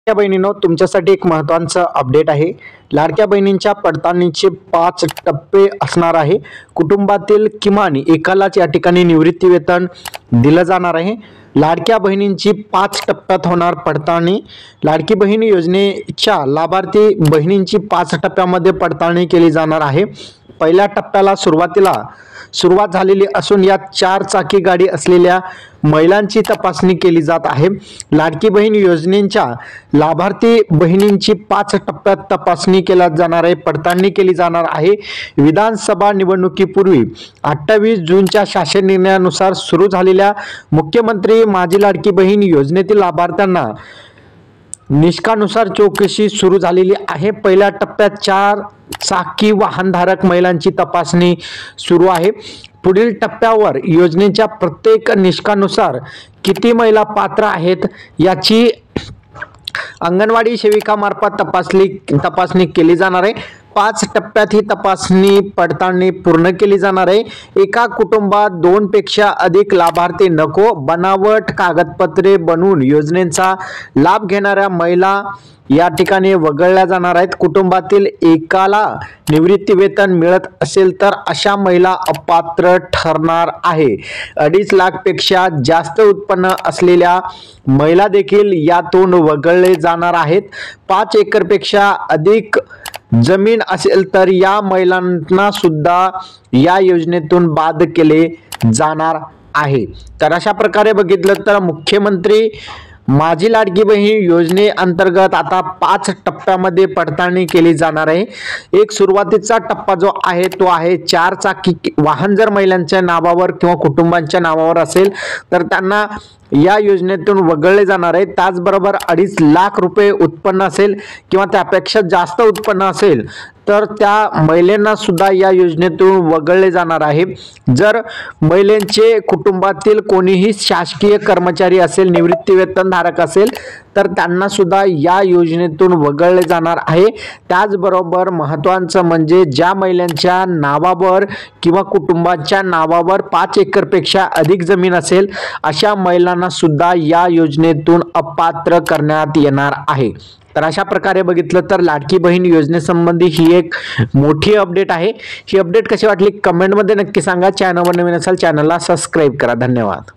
लाडक्या बहिणींनो, तुमच्यासाठी एक महत्त्वाचं अपडेट आहे। लाडक्या बहिणींच्या पडताळणीचे 5 टप्पे असणार आहे। कुटुंबातील किमान एकालाच या ठिकाणी निवृत्ती वेतन दिलं जाणार आहे। लाडक्या बहिणींची 5 टप्प्यात होणार पडताळणी। लाडकी बहीण योजनेच्या लाभार्थी बहिणींची 5 टप्प्यामध्ये पडताळणी केली जाणार आहे। पहिल्या टप्प्याला सुरुवात झालेली असून यात 4 चाकी गाडी असलेल्या महिलांची तपासणी केली जात आहे। लाडकी बहीण योजनेच्या लाभार्थी बहिणींची 5 टप्प्यात तपासणी केली जाणार आहे, पडताळणी केली जाणार आहे। विधानसभा निवडणुकीपूर्वी 28 जूनच्या शासन निर्णयानुसार सुरू झालेल्या मुख्यमंत्री माझी लाडकी बहीण योजनेतील लाभार्थ्यांना निष्कानुसार चौकशी सुरू झालेली आहे। पहिल्या टप्प्यात 4 चाकी वाहनधारक महिलांची तपासणी सुरू आहे। पुढील टप्प्यावर योजनेच्या प्रत्येक निष्कानुसार किती महिला पात्र आहेत याची अंगणवाडी सेविकामार्फत तपासणी केली जाणार आहे। 5 टप्प्यात ही तपासणी पडताळणी पूर्ण केली जाणार आहे। एका कुटुंबात 2 पेक्षा अधिक लाभार्थी नको, बनावट कागदपत्रे बनवून योजनेचा लाभ घेणाऱ्या महिला या ठिकाणी वगळल्या जाणार आहेत। कुटुंबातील एकाला निवृत्ती वेतन मिळत असेल तर अशा महिला अपात्र ठरणार आहे। 2.5 लाख पेक्षा जास्त उत्पन्न असलेल्या महिला देखील यातून वगळले जाणार आहेत। 5 एकर पेक्षा अधिक जमीन असेल तर या महिलांना सुद्धा या योजनेतून बाद केले जाणार आहे। तर अशा प्रकारे बघितलं तर मुख्यमंत्री माझी लाडकी बहीण योजनेअंतर्गत आता 5 टप्प्यामध्ये पडताळणी केली जाणार आहे। एक सुरुवातीचा टप्पा जो आहे तो आहे 4 चाकी वाहन जर महिलांच्या नावावर किंवा कुटुंबांच्या नावावर असेल तर त्यांना या योजनेतून वगळले जाणार आहे। त्याचबरोबर 2.5 लाख रुपये उत्पन्न असेल किंवा त्यापेक्षा जास्त उत्पन्न असेल तर त्या महिलांना सुद्धा या योजनेतून वगळले जाणार आहे। जर महिलांचे कुटुंबातील कोणीही शासकीय कर्मचारी असेल, निवृत्ती वेतन धारक असेल तर त्यांना सुद्धा या योजनेतून वगळले जाणार आहे। त्याचबरोबर महत्त्वाचं म्हणजे ज्या महिलांच्या नावावर किंवा कुटुंबाच्या नावावर 5 एकर पेक्षा अधिक जमीन असेल अशा महिलांना सुद्धा या योजनेतून अपात्र करण्यात येणार आहे। तर अशा प्रकारे बघितलं तर लाडकी बहीण योजनेसंबंधी ही एक मोठी अपडेट आहे। ही अपडेट कशी वाटली कमेंटमध्ये नक्की सांगा। चॅनलवर नवीन असाल चॅनलला सबस्क्राइब करा। धन्यवाद।